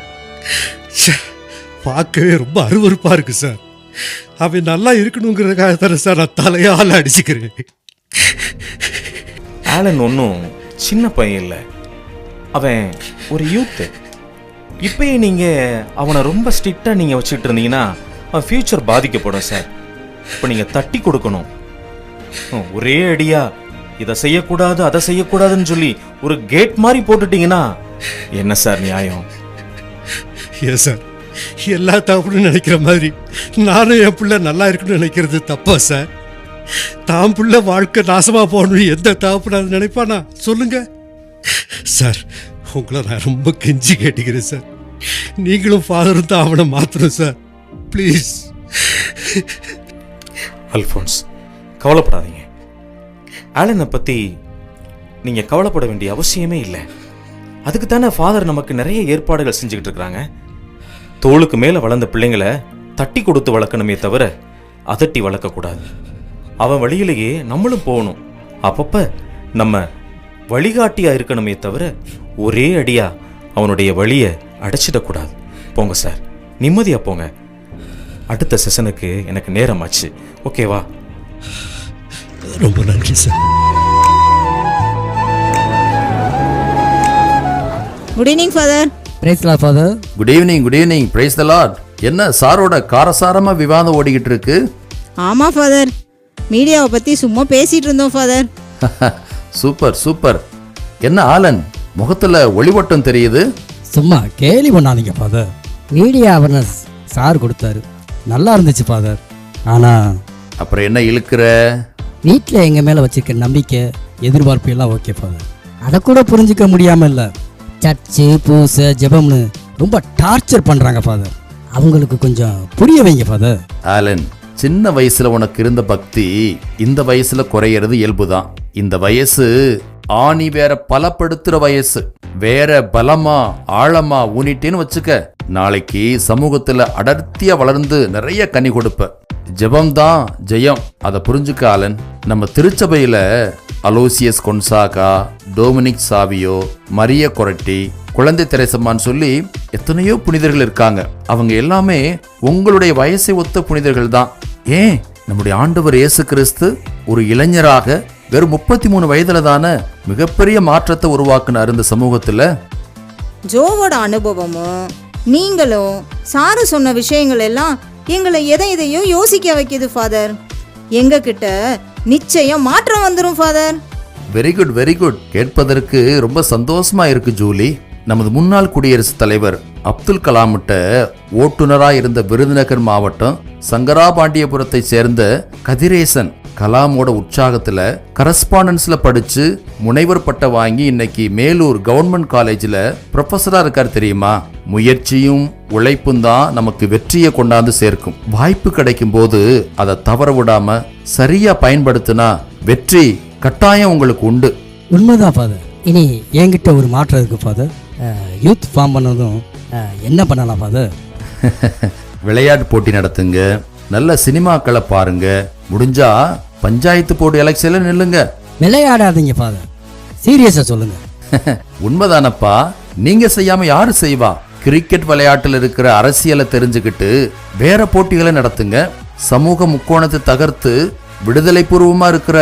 பார்க்கவே ரொம்ப அருவருப்பா இருக்கு சார். அவன் நல்லா இருக்கணுங்கிறதுக்காக தானே சார் நான் தலையால் அடிச்சுக்கிறேன். ஆலன் ஒன்றும் சின்ன பையன் இல்லை, அவன் ஒரு யூத்து. இப்பயே நீங்கள் அவனை ரொம்ப ஸ்ட்ரிக்டாக நீங்கள் வச்சுக்கிட்டு இருந்தீங்கன்னா அவன் ஃப்யூச்சர் பாதிக்கப்படும் சார். இப்போ நீங்கள் தட்டி கொடுக்கணும். ஒரே அடியா இதை செய்யக்கூடாது அதை செய்யக்கூடாதுன்னு சொல்லி ஒரு கேட் மாதிரி போட்டுட்டீங்கன்னா என்ன சார் நியாயம்? ஏன் சார் எல்லா தப்புன்னு நினைக்கிற மாதிரி நானும் என் பிள்ளை நல்லா இருக்குன்னு நினைக்கிறது தப்பா சார்? தான் பிள்ளை வாழ்க்கை நாசமா போகணும் எந்த தப்பு நான் நினைப்பானா சொல்லுங்க சார்? உங்களை நான் ரொம்ப கெஞ்சி கேட்டுக்கிறேன் சார். நீங்களும் ஃபாதரும் தான் அவனை மாத்தணும் சார், ப்ளீஸ். அல்ஃபோன்ஸ், கவலைப்படாதீங்க. ஆலனை பற்றி நீங்கள் கவலைப்பட வேண்டிய அவசியமே இல்லை. அதுக்கு தானே ஃபாதர் நமக்கு நிறைய ஏற்பாடுகள் செஞ்சுக்கிட்டு இருக்கிறாங்க. தோளுக்கு மேலே வளர்ந்த பிள்ளைங்களை தட்டி கொடுத்து வளர்க்கணுமே தவிர அதட்டி வளர்க்கக்கூடாது. அவன் வழியிலேயே நம்மளும் போகணும். அப்பப்போ நம்ம வழிகாட்டியாக இருக்கணுமே தவிர ஒரே அடியா அவனுடைய வழியை அடைச்சிடக்கூடாது. போங்க சார், நிம்மதியாக போங்க. அடுத்த செஷனுக்கு எனக்கு நேரமாச்சு. ஓகேவா? ரொம்ப நன்றி sir. Good evening father. Praise lord father. Good evening, good evening. Praise the lord. என்ன சாரோட காரசாரமா விவாதம் ஓடிக்கிட்டு இருக்கு? ஆமா ஃபாதர், மீடியாவை பத்தி சும்மா பேசிட்டு இருந்தோம் ஃபாதர். Super super. என்ன ஆலன், முகத்துல ஒளிவட்டம் தெரியுது? சும்மா கேலி பண்ணாதீங்க ஃபாதர். மீடியா அவர்னஸ் சார் கொடுத்தாரு, நல்லா இருந்துச்சு ஃபாதர். ஆனா அப்புறம் என்ன இழுக்கிற? வீட்டில் எங்கள் மேலே வச்சிருக்க நம்பிக்கை எதிர்பார்ப்பு எல்லாம் ஓகே ஃபாதர். அதை கூட புரிஞ்சிக்க முடியாமல் இல்லை. சர்ச்சு பூசை ஜெபம்னு ரொம்ப டார்ச்சர் பண்ணுறாங்க ஃபாதர். அவங்களுக்கு கொஞ்சம் புரிய வைங்க ஃபாதர். ஆலன், சின்ன வயசுல உனக்கு இருந்த பக்தி இந்த வயசுல குறையிறது இயல்புதான். இந்த வயசு ஆணி வேற பலப்படுத்துற வயசு. வேற பலமா ஆழமா ஊனிட்டேன்னு வச்சுக்க, நாளைக்கு சமூகத்துல அடர்த்தியா வளர்ந்து நிறைய கனி கொடுப்ப. ஜெபம்தான் ஜெயம், அதை புரிஞ்சுக்க ஆலன். நம்ம திருச்சபையில Aloysius Gonzaga, Dominic Savio, Maria Goretti, குழந்தை தெரசம்மான்னு சொல்லி எத்தனையோ புனிதர்கள் இருக்காங்க. அவங்க எல்லாமே உங்களுடைய வயசை ஒத்த புனிதர்கள் தான். ஏன் நம்முடைய ஆண்டவர் இயேசு கிறிஸ்து ஒரு இளைஞராக வெறும் 33 வயதுல தானே மிகப்பெரிய மாற்றத்தை உருவாக்குனார் இந்த சமூகத்துல. ஜோவோட அனுபவமும் நீங்களும் சாரு சொன்ன விஷயங்கள் எல்லாம் எங்களை எதையோ யோசிக்க வைக்குது ஃபாதர். எங்க கிட்ட நிச்சயம் மாற்றம் வந்துடும் father. Very good, very good. கேட்பதற்கு ரொம்ப சந்தோஷமா இருக்கு ஜூலி. நமது முன்னாள் குடியரசுத் தலைவர் அப்துல் கலாம்கிட்ட ஓட்டுநராக இருந்த விருதுநகர் மாவட்டம் சங்கராபாண்டியபுரத்தை சேர்ந்த கதிரேசன் கலாமோட உற்சாகத்துல கரஸ்பாண்டன்ஸ்ல படிச்சு முனைவர் பட்டம் வாங்கி இன்னைக்கு மேலூர் கவர்மெண்ட் காலேஜ்ல ப்ரொஃபஸரா இருக்கார் தெரியுமா? முயற்சியும் உழைப்பும் தான் நமக்கு வெற்றியை கொண்டாந்து சேர்க்கும். வாய்ப்பு கிடைக்கும் போது அதை தவற விடாம சரியா பயன்படுத்தினா வெற்றி கட்டாயம் உங்களுக்கு உண்டு. உண்மைதான் ஃபாதர். இனி என்கிட்ட ஒரு மாற்றம் இருக்கு ஃபாதர். யூத் ஃபார்ம் பண்ணதும் என்ன பண்ணலாம் ஃபாதர்? விளையாட்டு போட்டி நடத்துங்க, நல்ல சினிமாக்களை பாருங்க, முடிஞ்சா பஞ்சாயத்து போர்டு எலெக்ஷன்ல நில்லுங்க. விளையாடாதீங்க ஃபாதர், சீரியஸா சொல்லுங்க. உண்மைதானப்பா, நீங்க செய்யாம யாரு செய்வா? கிரிக்கெட் விளையாட்டுல இருக்கிற அரசியலை தெரிஞ்சுக்கிட்டு வேற போட்டிகளை நடத்துங்க. சமூக முக்கோணத்தை தகர்த்து விடுதலை பூர்வமா இருக்கிற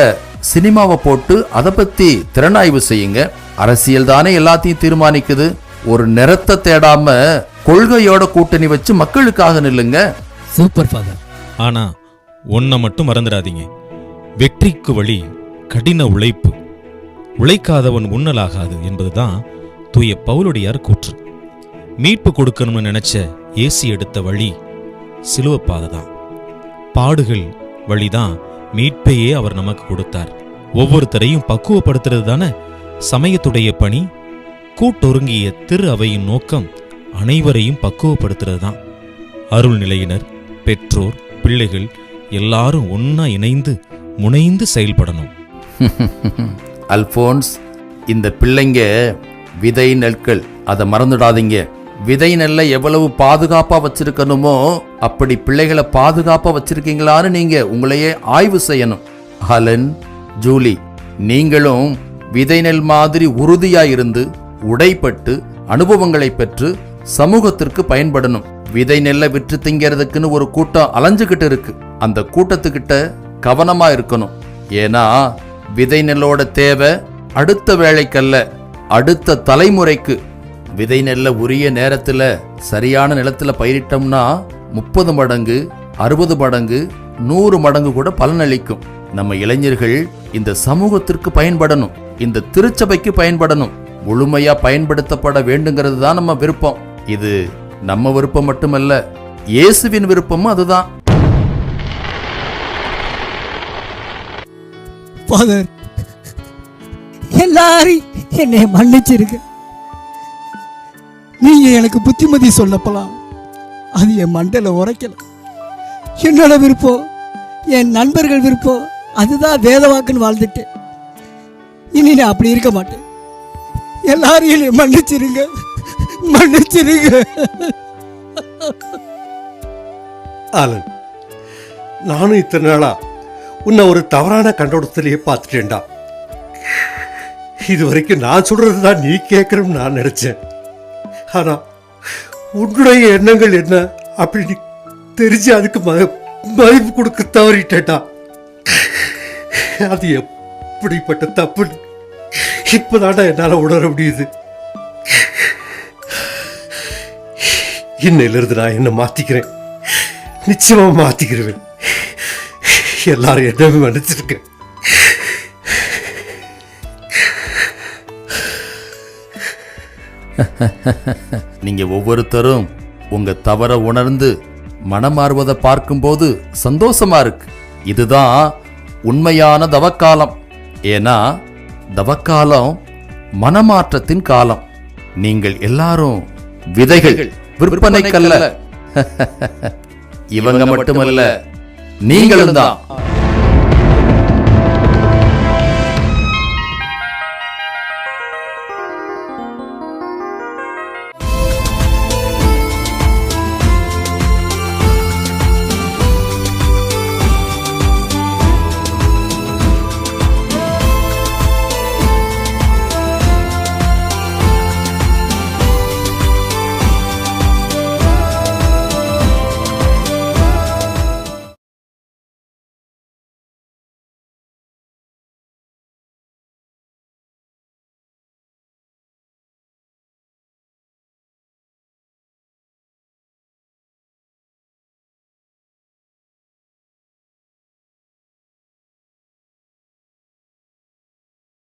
சினிமாவை போட்டு அதை பத்தி திறனாய்வு செய்யுங்க. அரசியல் தானே எல்லாத்தையும் தீர்மானிக்குது. ஒரு நிறத்தை தேடாம கொள்கையோட கூட்டணி வச்சு மக்களுக்காக நில்லுங்க. Super father. ஆனா ஒன்றை மட்டும் மறந்துடாதீங்க, வெற்றிக்கு வழி கடின உழைப்பு. உழைக்காதவன் உண்ணலாகாது என்பதுதான் தூய பவுலுடையார் கூற்று. மீட்பு கொடுக்கணும்னு நினைச்ச இயேசு எடுத்த வழி சிலுவைப்பாதை தான். பாடுகள் வழிதான் மீட்பையே அவர் நமக்கு கொடுத்தார். ஒவ்வொருத்தரையும் பக்குவப்படுத்துறது தானே சமயத்துடைய பணி. கூட்டொருங்கிய திரு அவையின் நோக்கம் அனைவரையும் பக்குவப்படுத்துறது தான். அருள் நிலையினர், பெற்றோர், பிள்ளைகள் எல்லாரும் ஒன்னா இணைந்து முனைந்து செயல்படணும். அல்போன்ஸ், இந்த பிள்ளைங்க விதை நெற்கள், அதை மறந்துடாதீங்க. விதை நெல்லை எவ்வளவு பாதுகாப்பா வச்சிருக்கணுமோ அப்படி பிள்ளைகளை பாதுகாப்பா வச்சிருக்கீங்களான்னு நீங்க உங்களையே ஆய்வு செய்யணும். ஹலன், ஜூலி, நீங்களும் விதை நெல் மாதிரி உறுதியா இருந்து உடைப்பட்டு அனுபவங்களை பெற்று சமூகத்திற்கு பயன்படணும். விதை நெல்லை விற்று திங்கிறதுக்குன்னு ஒரு கூட்டம் அலைஞ்சுகிட்டு இருக்கு. அந்த கூட்டத்துக்கிட்ட கவனமா இருக்கணும். ஏன்னா விதை நெல்லோட தேவை அடுத்த வேளைக்கல்ல, அடுத்த தலைமுறைக்கு. விதை நெல்ல உரிய நேரத்துல சரியான நிலத்துல பயிரிட்டோம்னா 30 மடங்கு, 60 மடங்கு, 100 மடங்கு கூட பலனளிக்கும். நம்ம இளைஞர்கள் இந்த சமூகத்திற்கு பயன்படணும், இந்த திருச்சபைக்கு பயன்படணும், முழுமையா பயன்படுத்தப்பட வேண்டுங்கிறது தான் நம்ம விருப்பம். இது நம்ம விருப்பம் மட்டுமல்ல, இயேசுவின் விருப்பமும் அதுதான். ஃபாதர், எல்லாரும் என்னை மன்னிச்சிருக்க. நீங்க எனக்கு புத்திமதி சொல்லப்பலாம், அது என் மண்டையில உரைக்கல. என்னோட விருப்பம், என் நண்பர்கள் விருப்பம், அதுதான் வேதவாக்குன்னு வாழ்ந்துட்டேன். இனி நான் அப்படி இருக்க மாட்டேன். எல்லாரும் என்னை மன்னிச்சிருங்க, மன்னிச்சிருங்க. ஆலன், நானும் இத்தனை நாளா உன்னை ஒரு தவறான கண்ணோட்டத்திலேயே பார்த்துட்டேன்டா. இது வரைக்கும் நான் சொல்றது தான் நீ கேட்கணும்னு நான் நினைச்சேன். ஆனா உன்னுடைய எண்ணங்கள் என்ன அப்படின்னு தெரிஞ்சு அதுக்கு மதிப்பு கொடுக்க தவறிட்டேன்டா. அது எப்படிப்பட்ட தப்புன்னு இப்பதான்டா என்னால உணர முடியுது. இன்னையிலிருந்து நான் என்ன மாத்திக்கிறேன், நிச்சயமா மாத்திக்கிறேன். எல்லாரும் என்னவே மன்னிச்சிருக்கேன். நீங்க ஒவ்வொருத்தரும் உங்க தவற உணர்ந்து மனமாறுவதை பார்க்கும்போது சந்தோஷமா இருக்கு. இதுதான் உண்மையான தவக்காலம். ஏன்னா தவக்காலம் மனமாற்றத்தின் காலம். நீங்கள் எல்லாரும் விதைகள், விற்பனைக்கல்ல. இவங்க மட்டுமல்ல, நீங்களும் தான்.